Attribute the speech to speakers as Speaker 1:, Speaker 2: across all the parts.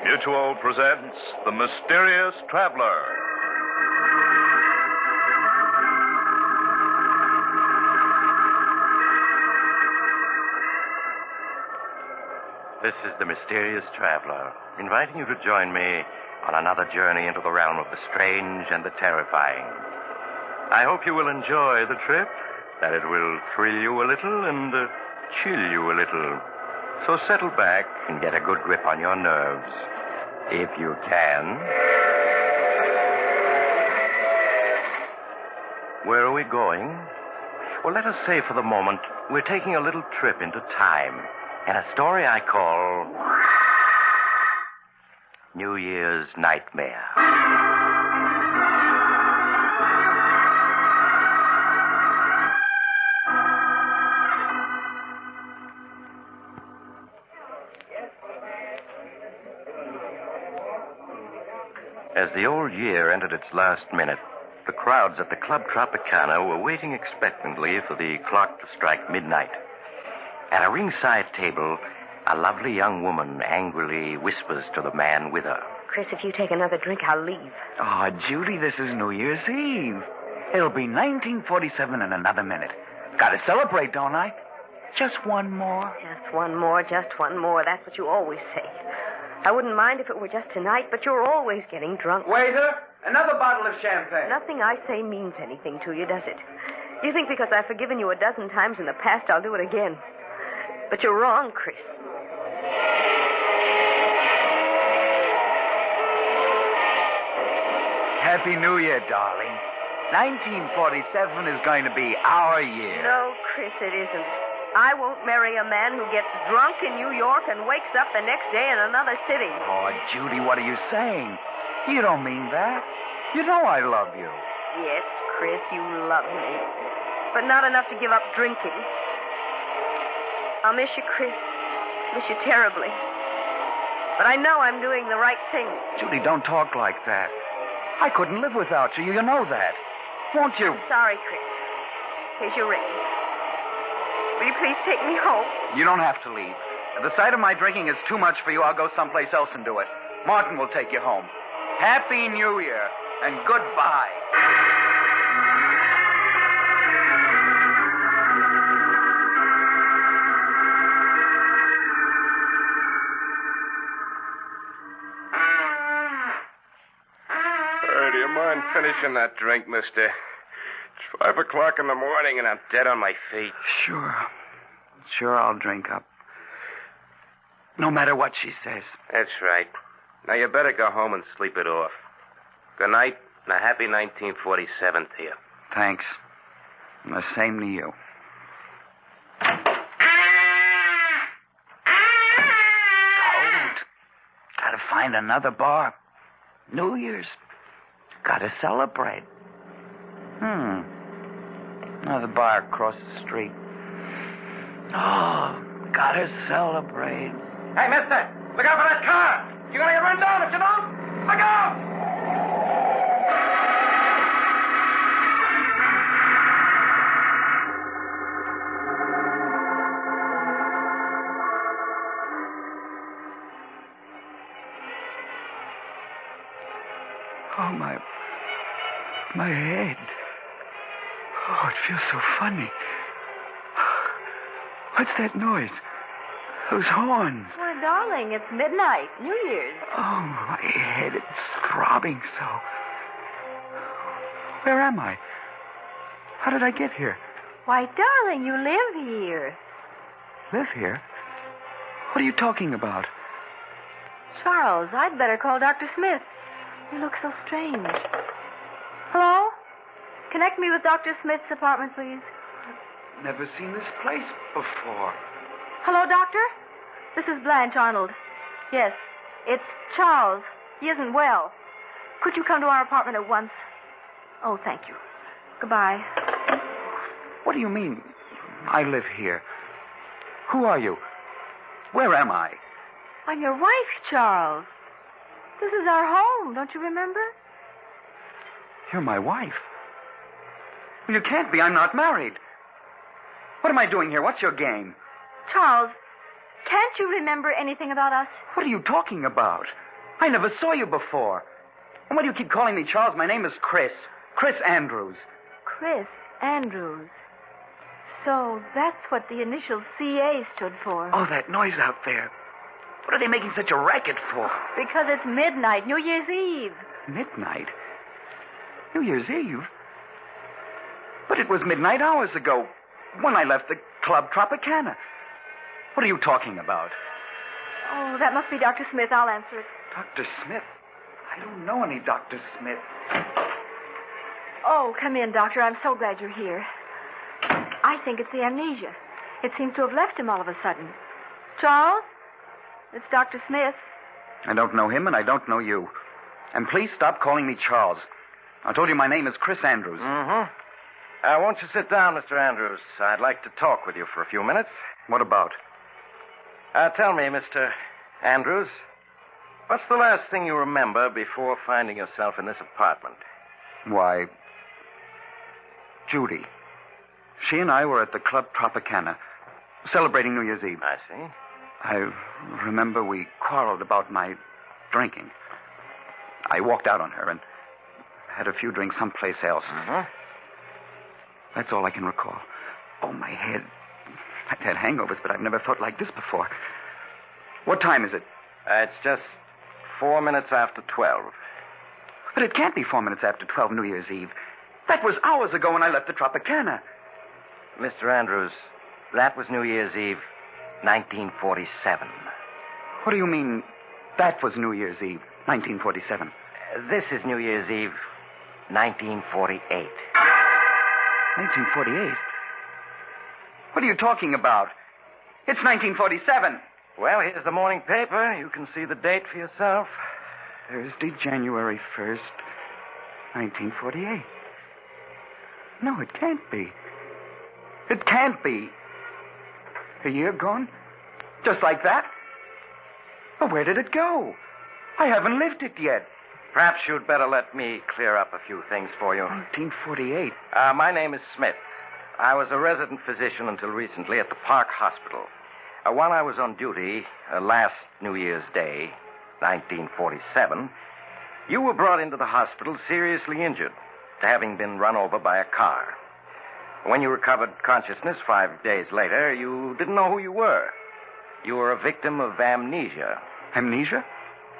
Speaker 1: Mutual presents The Mysterious Traveler.
Speaker 2: This is The Mysterious Traveler, inviting you to join me on another journey into the realm of the strange and the terrifying. I hope you will enjoy the trip, that it will thrill you a little and chill you a little. So settle back and get a good grip on your nerves, if you can. Where are we going? Well, let us say for the moment we're taking a little trip into time and a story I call New Year's Nightmare. As the old year entered its last minute, the crowds at the Club Tropicana were waiting expectantly for the clock to strike midnight. At a ringside table, a lovely young woman angrily whispers to the man with her.
Speaker 3: Chris, if you take another drink, I'll leave.
Speaker 4: Oh, Judy, this is New Year's Eve. It'll be 1947 in another minute. Gotta celebrate, don't I? Just one more.
Speaker 3: Just one more, just one more. That's what you always say. I wouldn't mind if it were just tonight, but you're always getting drunk.
Speaker 4: Waiter, another bottle of champagne.
Speaker 3: Nothing I say means anything to you, does it? You think because I've forgiven you a dozen times in the past, I'll do it again. But you're wrong, Chris.
Speaker 4: Happy New Year, darling. 1947 is going to be our year.
Speaker 3: No, Chris, it isn't. I won't marry a man who gets drunk in New York and wakes up the next day in another city.
Speaker 4: Oh, Judy, what are you saying? You don't mean that. You know I love you.
Speaker 3: Yes, Chris, you love me. But not enough to give up drinking. I'll miss you, Chris. Miss you terribly. But I know I'm doing the right thing.
Speaker 4: Judy, don't talk like that. I couldn't live without you. You know that. Won't you?
Speaker 3: I'm sorry, Chris. Here's your ring. Will you please take me home?
Speaker 4: You don't have to leave. If the sight of my drinking is too much for you, I'll go someplace else and do it. Martin will take you home. Happy New Year and goodbye.
Speaker 5: Do you mind finishing that drink, mister? It's 5 o'clock in the morning and I'm dead on my feet.
Speaker 4: Sure, I'll drink up. No matter what she says.
Speaker 5: That's right. Now you better go home and sleep it off. Good night and a happy 1947 to you.
Speaker 4: Thanks. And the same to you. Cold. Gotta find another bar. New Year's. Gotta celebrate. Another bar across the street. Oh, gotta celebrate.
Speaker 6: Hey, mister, look out for that car. You're gonna get run down if you don't. Look out!
Speaker 4: Oh, my head. Oh, it feels so funny. What's that noise? Those horns.
Speaker 3: Well, darling, it's midnight, New Year's.
Speaker 4: Oh, my head, it's throbbing so. Where am I? How did I get here?
Speaker 3: Why, darling, you live here.
Speaker 4: Live here? What are you talking about?
Speaker 3: Charles, I'd better call Dr. Smith. You look so strange. Hello? Connect me with Dr. Smith's apartment, please.
Speaker 4: Never seen this place before.
Speaker 3: Hello, Doctor? This is Blanche Arnold. Yes, it's Charles. He isn't well. Could you come to our apartment at once? Oh, thank you. Goodbye.
Speaker 4: What do you mean, I live here? Who are you? Where am I?
Speaker 3: I'm your wife, Charles. This is our home, don't you remember?
Speaker 4: You're my wife. Well, you can't be. I'm not married. What am I doing here? What's your game?
Speaker 3: Charles, can't you remember anything about us?
Speaker 4: What are you talking about? I never saw you before. And why do you keep calling me Charles? My name is Chris. Chris Andrews.
Speaker 3: Chris Andrews. So that's what the initial CA stood for.
Speaker 4: Oh, that noise out there. What are they making such a racket for?
Speaker 3: Because it's midnight, New Year's Eve.
Speaker 4: Midnight? New Year's Eve? But it was midnight hours ago when I left the Club Tropicana. What are you talking about?
Speaker 3: Oh, that must be Dr. Smith. I'll answer it.
Speaker 4: Dr. Smith? I don't know any Dr. Smith.
Speaker 3: Oh, come in, Doctor. I'm so glad you're here. I think it's the amnesia. It seems to have left him all of a sudden. Charles? It's Dr. Smith.
Speaker 4: I don't know him, and I don't know you. And please stop calling me Charles. I told you my name is Chris Andrews.
Speaker 2: Mm-hmm. Won't you sit down, Mr. Andrews? I'd like to talk with you for a few minutes.
Speaker 4: What about?
Speaker 2: Tell me, Mr. Andrews, what's the last thing you remember before finding yourself in this apartment?
Speaker 4: Why, Judy. She and I were at the Club Tropicana, celebrating New Year's Eve.
Speaker 2: I see.
Speaker 4: I remember we quarreled about my drinking. I walked out on her and had a few drinks someplace else.
Speaker 2: Mm-hmm.
Speaker 4: That's all I can recall. Oh, my head. I've had hangovers, but I've never felt like this before. What time is it?
Speaker 2: It's just 4 minutes after 12.
Speaker 4: But it can't be 4 minutes after 12 New Year's Eve. That was hours ago when I left the Tropicana.
Speaker 2: Mr. Andrews, that was New Year's Eve, 1947.
Speaker 4: What do you mean, that was New Year's Eve, 1947?
Speaker 2: This is New Year's Eve, 1948.
Speaker 4: 1948? What are you talking about? It's 1947.
Speaker 2: Well, here's the morning paper. You can see the date for yourself.
Speaker 4: Thursday, January 1st, 1948. No, it can't be. It can't be. A year gone? Just like that? Well, where did it go? I haven't lived it yet.
Speaker 2: Perhaps you'd better let me clear up a few things for you.
Speaker 4: 1948.
Speaker 2: My name is Smith. I was a resident physician until recently at the Park Hospital. While I was on duty last New Year's Day, 1947, you were brought into the hospital seriously injured, having been run over by a car. When you recovered consciousness 5 days later, you didn't know who you were. You were a victim of amnesia.
Speaker 4: Amnesia?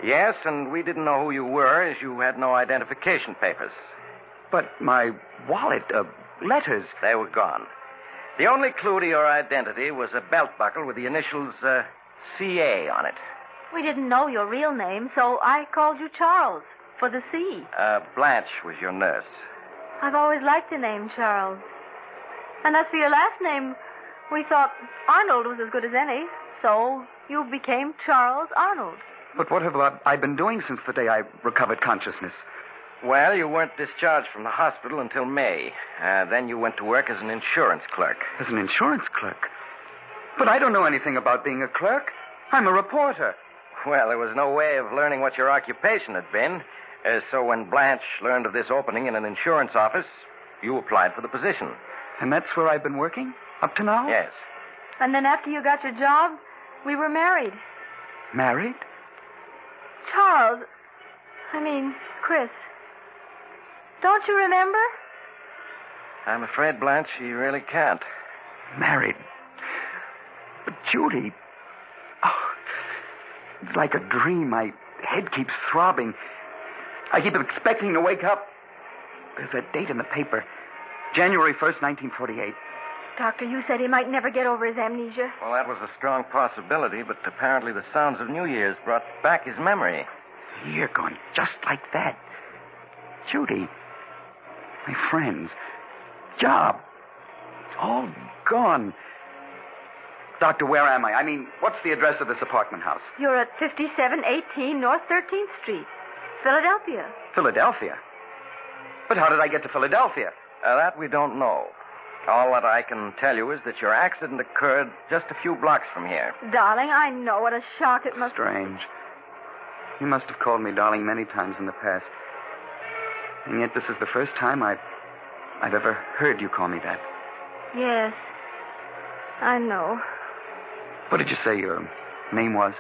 Speaker 2: Yes, and we didn't know who you were as you had no identification papers.
Speaker 4: But my wallet, letters.
Speaker 2: They were gone. The only clue to your identity was a belt buckle with the initials CA on it.
Speaker 3: We didn't know your real name, so I called you Charles for the C.
Speaker 2: Blanche was your nurse.
Speaker 3: I've always liked the name Charles. And as for your last name, we thought Arnold was as good as any, so you became Charles Arnold.
Speaker 4: But what have I been doing since the day I recovered consciousness?
Speaker 2: Well, you weren't discharged from the hospital until May. Then you went to work as an insurance clerk.
Speaker 4: As an insurance clerk? But I don't know anything about being a clerk. I'm a reporter.
Speaker 2: Well, there was no way of learning what your occupation had been. So when Blanche learned of this opening in an insurance office, you applied for the position.
Speaker 4: And that's where I've been working? Up to now?
Speaker 2: Yes.
Speaker 3: And then after you got your job, we were married.
Speaker 4: Married?
Speaker 3: Charles. Chris. Don't you remember?
Speaker 2: I'm afraid, Blanche, you really can't.
Speaker 4: Married. But Judy... Oh, it's like a dream. My head keeps throbbing. I keep expecting to wake up. There's that date in the paper. January 1st, 1948.
Speaker 3: Doctor, you said he might never get over his amnesia.
Speaker 2: Well, that was a strong possibility, but apparently the sounds of New Year's brought back his memory.
Speaker 4: You're going just like that. Judy, my friends, job, all gone. Doctor, where am I? What's the address of this apartment house?
Speaker 3: You're at 5718 North 13th Street, Philadelphia.
Speaker 4: Philadelphia? But how did I get to Philadelphia?
Speaker 2: That we don't know. All that I can tell you is that your accident occurred just a few blocks from here.
Speaker 3: Darling, I know what a shock it must be.
Speaker 4: Strange. You must have called me darling many times in the past. And yet this is the first time I've ever heard you call me that.
Speaker 3: Yes, I know.
Speaker 4: What did you say your name was?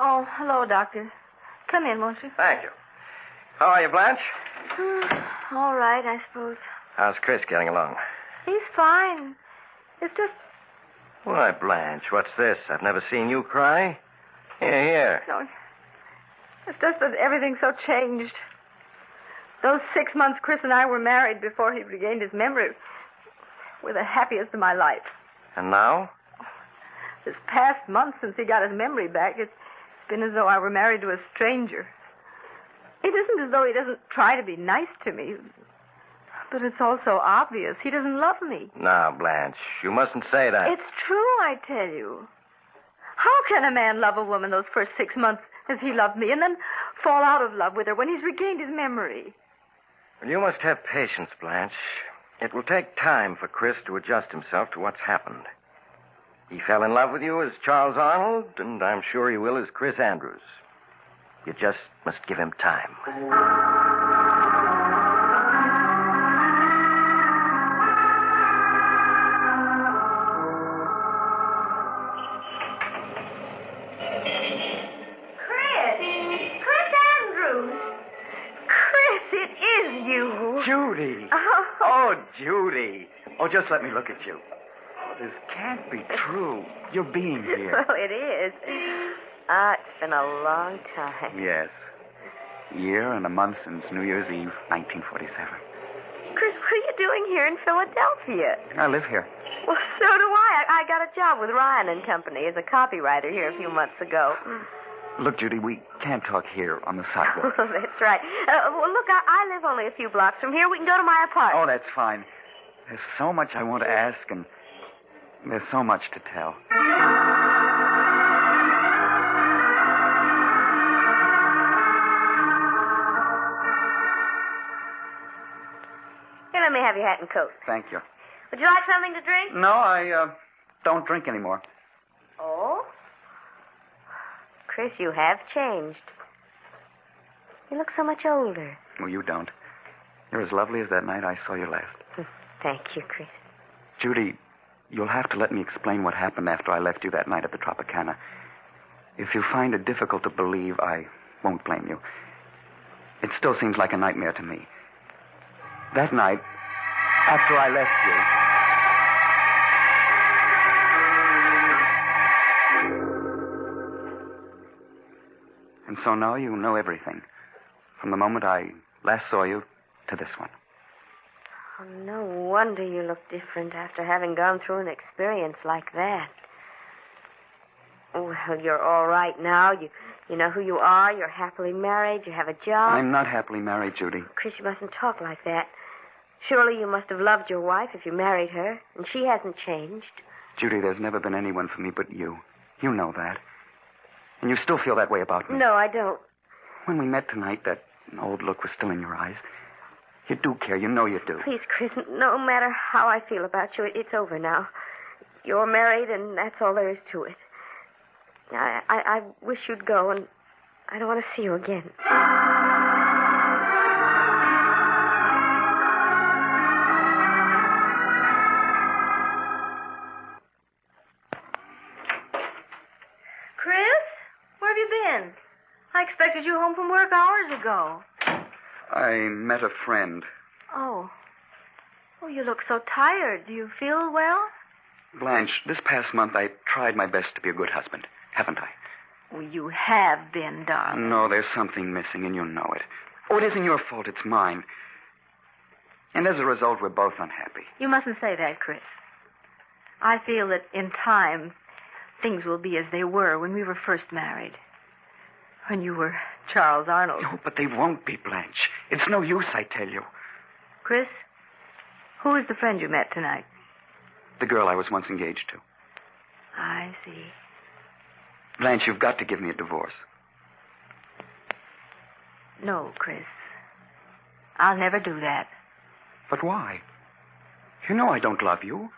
Speaker 3: Oh, hello, Doctor. Come in, won't you?
Speaker 2: Thank you. How are you, Blanche?
Speaker 3: All right, I suppose.
Speaker 2: How's Chris getting along?
Speaker 3: He's fine. It's just...
Speaker 2: Why, Blanche, what's this? I've never seen you cry. Here.
Speaker 3: No, it's just that everything's so changed. Those 6 months Chris and I were married before he regained his memory were the happiest of my life.
Speaker 2: And now?
Speaker 3: This past month since he got his memory back, it's been as though I were married to a stranger. It isn't as though he doesn't try to be nice to me, but it's also obvious he doesn't love me.
Speaker 2: Now, Blanche, you mustn't say that.
Speaker 3: It's true, I tell you. How can a man love a woman those first 6 months as he loved me and then fall out of love with her when he's regained his memory?
Speaker 2: Well, you must have patience, Blanche. It will take time for Chris to adjust himself to what's happened. He fell in love with you as Charles Arnold, and I'm sure he will as Chris Andrews. You just must give him time.
Speaker 3: Chris Andrews. Chris, it is you.
Speaker 4: Judy! Oh, Judy. Oh, just let me look at you. Oh, this can't be true. You're being here.
Speaker 3: Well, it is. It's been a long time.
Speaker 4: Yes. Year and a month since New Year's Eve, 1947.
Speaker 3: Chris, what are you doing here in Philadelphia?
Speaker 4: I live here.
Speaker 3: Well, so do I. I got a job with Ryan and Company as a copywriter here a few months ago.
Speaker 4: Look, Judy, we can't talk here on the sidewalk.
Speaker 3: Oh, that's right. Well, look, I live only a few blocks from here. We can go to my apartment.
Speaker 4: Oh, that's fine. There's so much I want to ask, and there's so much to tell.
Speaker 3: Here, let me have your hat and coat.
Speaker 4: Thank you.
Speaker 3: Would you like something to drink?
Speaker 4: No, I don't drink anymore.
Speaker 3: Oh? Chris, you have changed. You look so much older.
Speaker 4: Well, you don't. You're as lovely as that night I saw you last.
Speaker 3: Thank you, Chris.
Speaker 4: Judy, you'll have to let me explain what happened after I left you that night at the Tropicana. If you find it difficult to believe, I won't blame you. It still seems like a nightmare to me. That night, after I left you... And so now you know everything. From the moment I last saw you to this one.
Speaker 3: Oh, no wonder you look different after having gone through an experience like that. Well, you're all right now. You know who you are. You're happily married. You have a job.
Speaker 4: I'm not happily married, Judy.
Speaker 3: Chris, you mustn't talk like that. Surely you must have loved your wife if you married her, and she hasn't changed.
Speaker 4: Judy, there's never been anyone for me but you. You know that. And you still feel that way about me.
Speaker 3: No, I don't.
Speaker 4: When we met tonight, that old look was still in your eyes. You do care. You know you do.
Speaker 3: Please, Chris, no matter how I feel about you, it's over now. You're married, and that's all there is to it. I wish you'd go, and I don't want to see you again. Chris, where have you been? I expected you home from work hours ago.
Speaker 4: I met a friend.
Speaker 3: Oh. Oh, you look so tired. Do you feel well?
Speaker 4: Blanche, this past month I tried my best to be a good husband, haven't I?
Speaker 3: Well, you have been, darling.
Speaker 4: No, there's something missing, and you know it. Oh, it isn't your fault. It's mine. And as a result, we're both unhappy.
Speaker 3: You mustn't say that, Chris. I feel that in time, things will be as they were when we were first married. When you were Charles Arnold.
Speaker 4: No, but they won't be, Blanche. It's no use, I tell you.
Speaker 3: Chris, who is the friend you met tonight?
Speaker 4: The girl I was once engaged to.
Speaker 3: I see.
Speaker 4: Blanche, you've got to give me a divorce.
Speaker 3: No, Chris. I'll never do that.
Speaker 4: But why? You know I don't love you.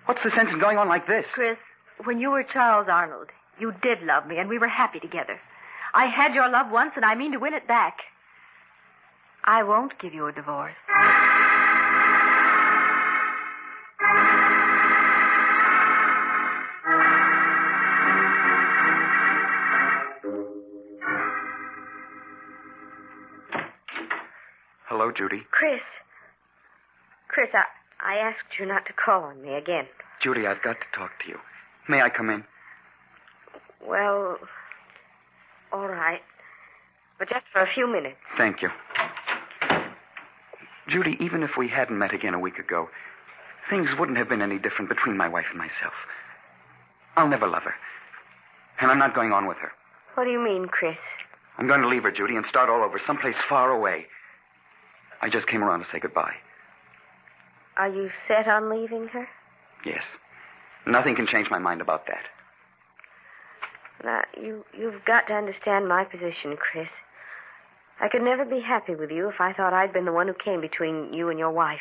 Speaker 4: What's the sense in going on like this?
Speaker 3: Chris, when you were Charles Arnold, you did love me, and we were happy together. I had your love once, and I mean to win it back. I won't give you a divorce.
Speaker 4: Hello, Judy.
Speaker 3: Chris, I asked you not to call on me again.
Speaker 4: Judy, I've got to talk to you. May I come in?
Speaker 3: Well, all right. But just for a few minutes.
Speaker 4: Thank you. Judy, even if we hadn't met again a week ago, things wouldn't have been any different between my wife and myself. I'll never love her. And I'm not going on with her.
Speaker 3: What do you mean, Chris?
Speaker 4: I'm going to leave her, Judy, and start all over, someplace far away. I just came around to say goodbye.
Speaker 3: Are you set on leaving her?
Speaker 4: Yes. Nothing can change my mind about that.
Speaker 3: Now, you've got to understand my position, Chris. I could never be happy with you if I thought I'd been the one who came between you and your wife.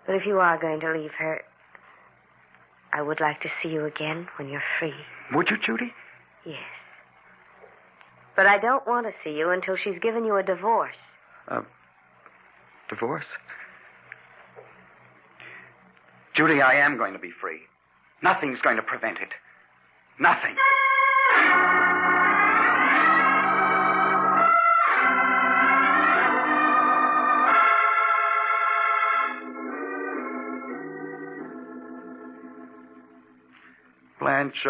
Speaker 3: But if you are going to leave her, I would like to see you again when you're free.
Speaker 4: Would you, Judy?
Speaker 3: Yes. But I don't want to see you until she's given you a divorce.
Speaker 4: Divorce? Judy, I am going to be free. Nothing's going to prevent it. Nothing. Blanche,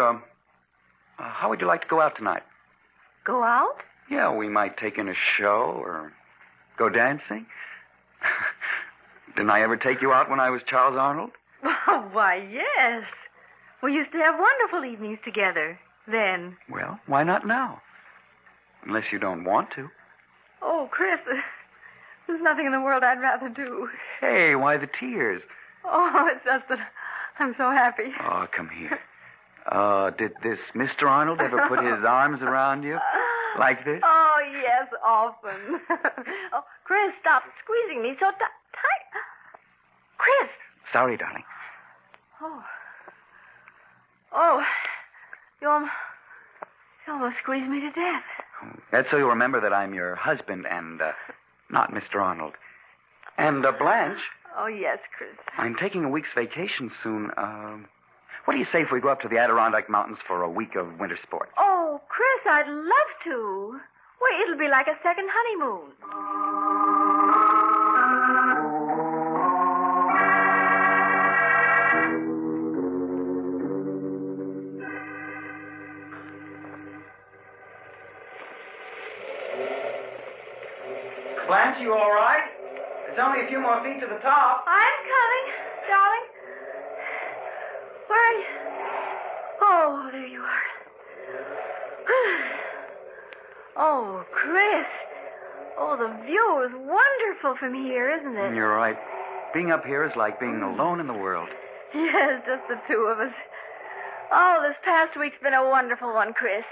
Speaker 4: how would you like to go out tonight?
Speaker 3: Go out?
Speaker 4: Yeah, we might take in a show or go dancing. Didn't I ever take you out when I was Charles Arnold?
Speaker 3: Oh, why, yes. We used to have wonderful evenings together then.
Speaker 4: Well, why not now? Unless you don't want to.
Speaker 3: Oh, Chris, there's nothing in the world I'd rather do.
Speaker 4: Hey, why the tears?
Speaker 3: Oh, it's just that I'm so happy.
Speaker 4: Oh, come here. Did this Mr. Arnold ever put his arms around you like this?
Speaker 3: Oh, yes, often. Oh, Chris, stop squeezing me so tight. Chris.
Speaker 4: Sorry, darling.
Speaker 3: Oh, you almost squeezed me to death.
Speaker 4: That's so you'll remember that I'm your husband and not Mr. Arnold. And Blanche.
Speaker 3: Oh, yes, Chris.
Speaker 4: I'm taking a week's vacation soon. What do you say if we go up to the Adirondack Mountains for a week of winter sports?
Speaker 3: Oh, Chris, I'd love to. Well, it'll be like a second honeymoon.
Speaker 6: Blanche, you all right? There's only a few more feet to the top.
Speaker 3: I'm coming, darling. Where are you? Oh, there you are. Oh, Chris. Oh, the view is wonderful from here, isn't it?
Speaker 4: You're right. Being up here is like being alone in the world.
Speaker 3: Yes, just the two of us. Oh, this past week's been a wonderful one, Chris.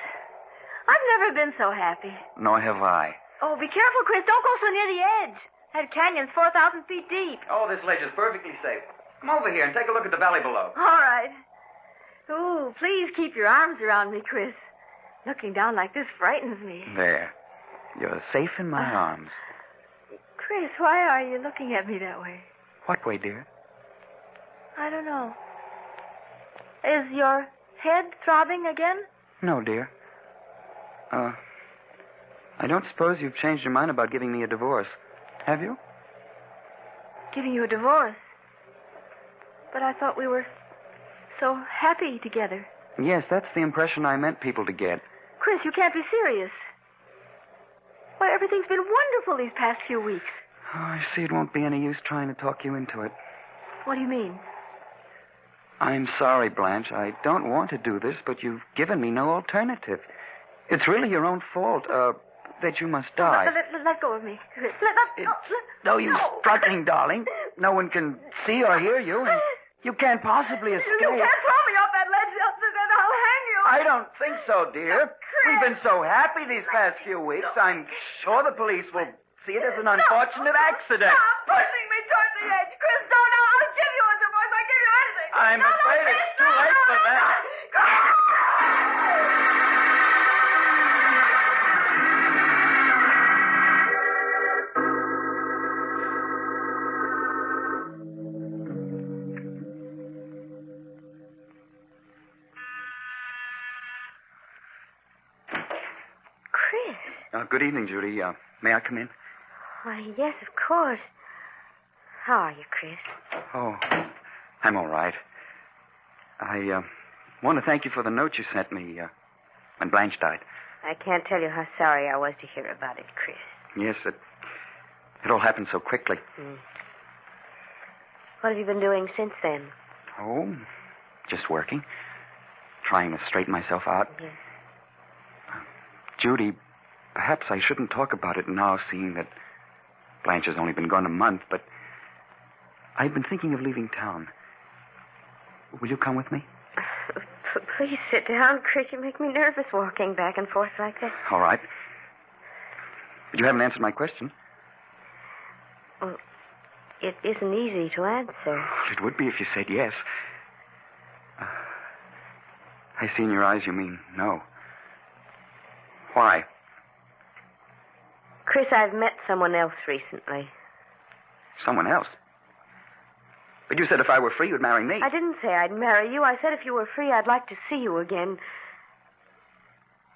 Speaker 3: I've never been so happy.
Speaker 4: Nor have I.
Speaker 3: Oh, be careful, Chris. Don't go so near the edge. That canyon's 4,000 feet deep.
Speaker 6: Oh, this ledge is perfectly safe. Come over here and take a look at the valley below.
Speaker 3: All right. Ooh, please keep your arms around me, Chris. Looking down like this frightens me.
Speaker 4: There. You're safe in my arms.
Speaker 3: Chris, why are you looking at me that way?
Speaker 4: What way, dear?
Speaker 3: I don't know. Is your head throbbing again?
Speaker 4: No, dear. I don't suppose you've changed your mind about giving me a divorce, have you?
Speaker 3: Giving you a divorce? But I thought we were so happy together.
Speaker 4: Yes, that's the impression I meant people to get.
Speaker 3: Chris, you can't be serious. Why, everything's been wonderful these past few weeks.
Speaker 4: Oh, I see it won't be any use trying to talk you into it.
Speaker 3: What do you mean?
Speaker 4: I'm sorry, Blanche. I don't want to do this, but you've given me no alternative. It's really your own fault, that you must die.
Speaker 3: Let go of me. Chris.
Speaker 4: No, you struggling, darling. No one can see or hear you, and you can't possibly escape.
Speaker 3: You can't throw me off that ledge, then I'll hang you.
Speaker 4: I don't think so, dear. We've been so happy these past few weeks. I'm sure the police will see it as an unfortunate accident.
Speaker 3: Stop pushing me toward the edge. Chris, don't. I'll give you a divorce. I'll give you anything.
Speaker 4: I'm afraid it's too late for that.
Speaker 3: Chris.
Speaker 4: Good evening, Judy. May I come in?
Speaker 3: Why, yes, of course. How are you, Chris?
Speaker 4: Oh, I'm all right. I want to thank you for the note you sent me when Blanche died.
Speaker 3: I can't tell you how sorry I was to hear about it, Chris.
Speaker 4: Yes, it all happened so quickly.
Speaker 3: What have you been doing since then?
Speaker 4: Oh, just working. Trying to straighten myself out.
Speaker 3: Yes.
Speaker 4: Judy, perhaps I shouldn't talk about it now, seeing that Blanche has only been gone a month, but I've been thinking of leaving town. Will you come with me?
Speaker 3: Please sit down, Chris. You make me nervous walking back and forth like that.
Speaker 4: All right. But you haven't answered my question.
Speaker 3: Well, it isn't easy to answer.
Speaker 4: It would be if you said yes. I see in your eyes you mean no. Why?
Speaker 3: Chris, I've met someone else recently.
Speaker 4: Someone else? But you said if I were free, you'd marry me.
Speaker 3: I didn't say I'd marry you. I said if you were free, I'd like to see you again.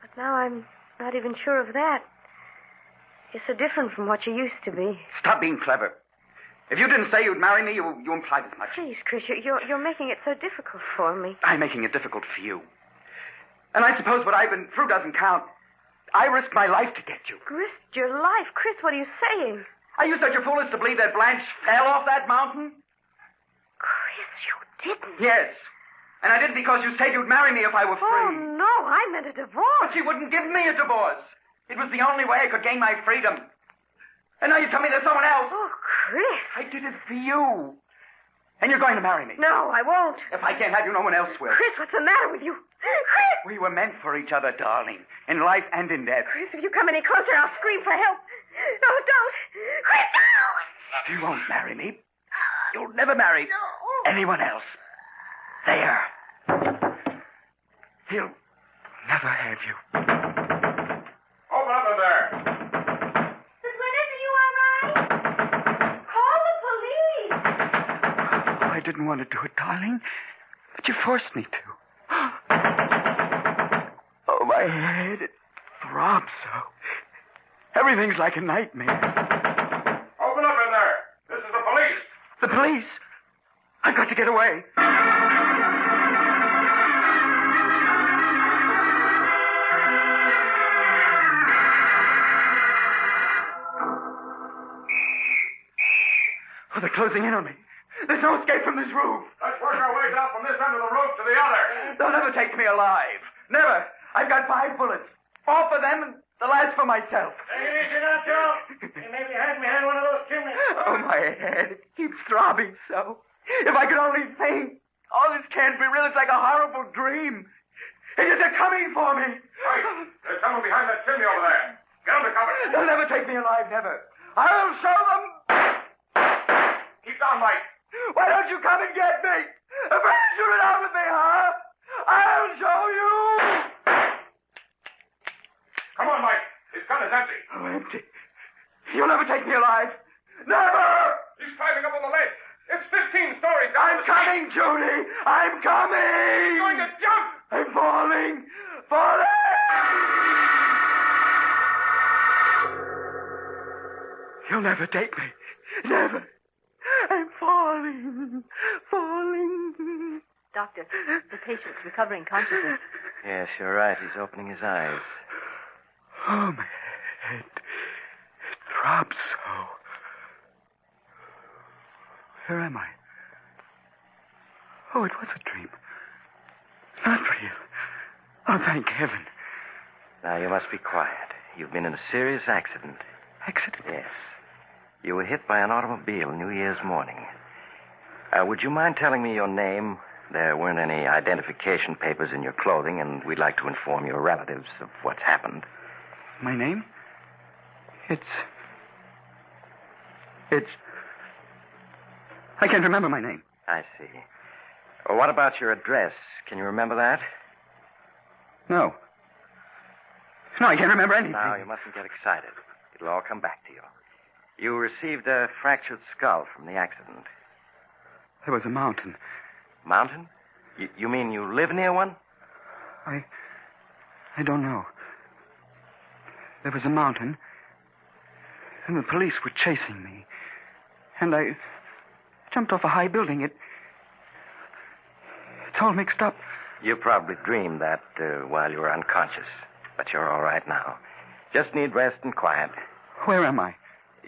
Speaker 3: But now I'm not even sure of that. You're so different from what you used to be.
Speaker 4: Stop being clever. If you didn't say you'd marry me, you implied as much.
Speaker 3: Please, Chris, you're making it so difficult for me.
Speaker 4: I'm making it difficult for you. And I suppose what I've been through doesn't count. I risked my life to get you.
Speaker 3: Risked your life? Chris, what are you saying?
Speaker 4: Are you such a fool as to believe that Blanche fell off that mountain?
Speaker 3: Chris, you didn't.
Speaker 4: Yes. And I didn't because you said you'd marry me if I were free.
Speaker 3: Oh, no, I meant a divorce.
Speaker 4: But she wouldn't give me a divorce. It was the only way I could gain my freedom. And now you tell me there's someone else.
Speaker 3: Oh, Chris.
Speaker 4: I did it for you. And you're going to marry me.
Speaker 3: No, I won't.
Speaker 4: If I can't have you, no one else will.
Speaker 3: Chris, what's the matter with you? Chris!
Speaker 4: We were meant for each other, darling. In life and in death.
Speaker 3: Chris, if you come any closer, I'll scream for help. No, don't. Chris, no!
Speaker 4: You won't marry me. You'll never marry anyone else. There. He'll never have you.
Speaker 1: Open up in there.
Speaker 3: Miss Winters, are you all right? Call the police.
Speaker 4: Oh, I didn't want to do it, darling. But you forced me to. Oh, my head. It throbs so. Everything's like a nightmare.
Speaker 1: Open up in there. This is the police.
Speaker 4: The police? I've got to get away. Oh, they're closing in on me. There's no escape from this roof.
Speaker 1: Let's work our way down from this end of the roof to the other.
Speaker 4: They'll never take me alive. Never. I've got 5 bullets. 4 for them and the last for myself.
Speaker 6: Take it easy now, Joe. You may be hiding behind one of those chimneys.
Speaker 4: Oh, my head. It keeps throbbing so. If I could only think. Oh, this can't be real. It's like a horrible dream. They're coming for me.
Speaker 1: Right. There's someone behind that chimney over there. Get under cover.
Speaker 4: They'll never take me alive, never. I'll show them.
Speaker 1: Keep down, Mike.
Speaker 4: Why don't you come and get me? Afraid to shoot it out with me, huh? I'll show you.
Speaker 1: Come on, Mike. His gun is empty.
Speaker 4: Oh, empty. You'll never take me alive. Never.
Speaker 1: He's climbing up on the ledge. It's 15 stories down.
Speaker 4: I'm coming, Judy. I'm coming.
Speaker 1: He's going to jump.
Speaker 4: I'm falling. Falling. You'll never take me. Never. I'm falling. Falling.
Speaker 3: Doctor, the patient's recovering consciousness.
Speaker 2: Yes, you're right. He's opening his eyes.
Speaker 4: Oh, my head. It throbs so. Where am I? Oh, it was a dream. Not real. Oh, thank heaven.
Speaker 2: Now, you must be quiet. You've been in a serious accident.
Speaker 4: Accident?
Speaker 2: Yes. You were hit by an automobile New Year's morning. Would you mind telling me your name? There weren't any identification papers in your clothing, and we'd like to inform your relatives of what's happened.
Speaker 4: My name? It's... I can't remember my name.
Speaker 2: I see. Well, what about your address? Can you remember that?
Speaker 4: No. No, I can't remember anything.
Speaker 2: Now, you mustn't get excited. It'll all come back to you. You received a fractured skull from the accident.
Speaker 4: There was a mountain.
Speaker 2: Mountain? You mean you live near one?
Speaker 4: I don't know. There was a mountain, and the police were chasing me. And I jumped off a high building. It's all mixed up.
Speaker 2: You probably dreamed that while you were unconscious. But you're all right now. Just need rest and quiet.
Speaker 4: Where am I?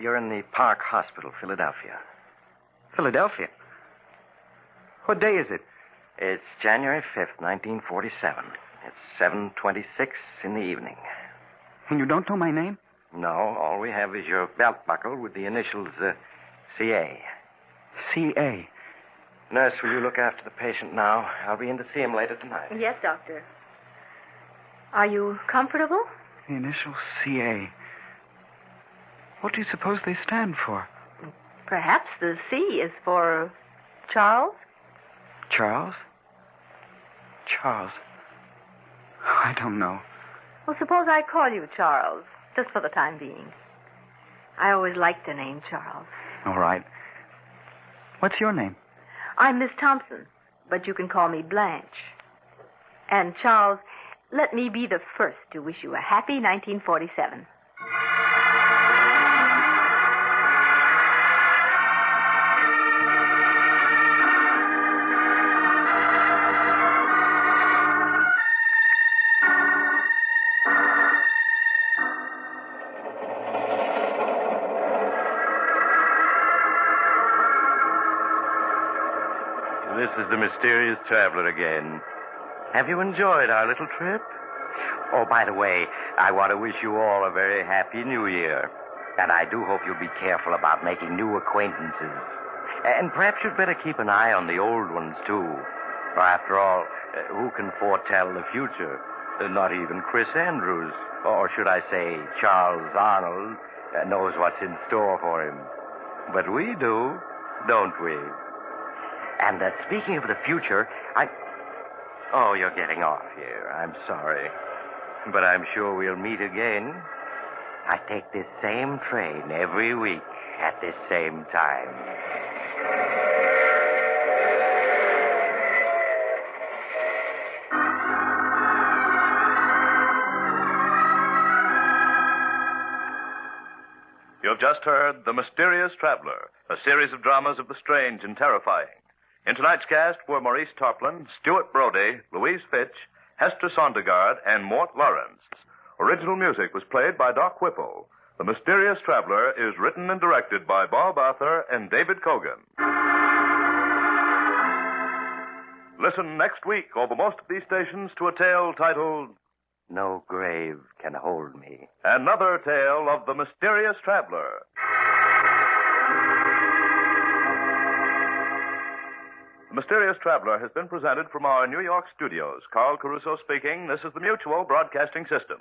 Speaker 2: You're in the Park Hospital, Philadelphia.
Speaker 4: Philadelphia? What day is it?
Speaker 2: It's January 5th, 1947. It's 7:26 in the evening.
Speaker 4: And you don't know my name?
Speaker 2: No, all we have is your belt buckle with the initials CA.
Speaker 4: C.A.
Speaker 2: Nurse, will you look after the patient now? I'll be in to see him later tonight.
Speaker 3: Yes, Doctor. Are you comfortable?
Speaker 4: The initials C.A. What do you suppose they stand for?
Speaker 3: Perhaps the C is for Charles?
Speaker 4: Charles? Charles. I don't know.
Speaker 3: Well, suppose I call you Charles, just for the time being. I always liked the name Charles.
Speaker 4: All right. What's your name?
Speaker 3: I'm Miss Thompson, but you can call me Blanche. And Charles, let me be the first to wish you a happy 1947.
Speaker 2: This is the mysterious traveler again. Have you enjoyed our little trip? Oh, by the way, I want to wish you all a very happy New Year. And I do hope you'll be careful about making new acquaintances. And perhaps you'd better keep an eye on the old ones, too. For after all, who can foretell the future? Not even Chris Andrews, or should I say Charles Arnold, knows what's in store for him. But we do, don't we? And speaking of the future, Oh, you're getting off here. I'm sorry. But I'm sure we'll meet again. I take this same train every week at this same time.
Speaker 7: You've just heard The Mysterious Traveler, a series of dramas of the strange and terrifying. In tonight's cast were Maurice Tarplin, Stuart Brody, Louise Fitch, Hester Sondergaard, and Mort Lawrence. Original music was played by Doc Whipple. The Mysterious Traveler is written and directed by Bob Arthur and David Cogan. Listen next week over most of these stations to a tale titled
Speaker 2: No Grave Can Hold Me.
Speaker 7: Another Tale of the Mysterious Traveler. The Mysterious Traveler has been presented from our New York studios. Carl Caruso speaking. This is the Mutual Broadcasting System.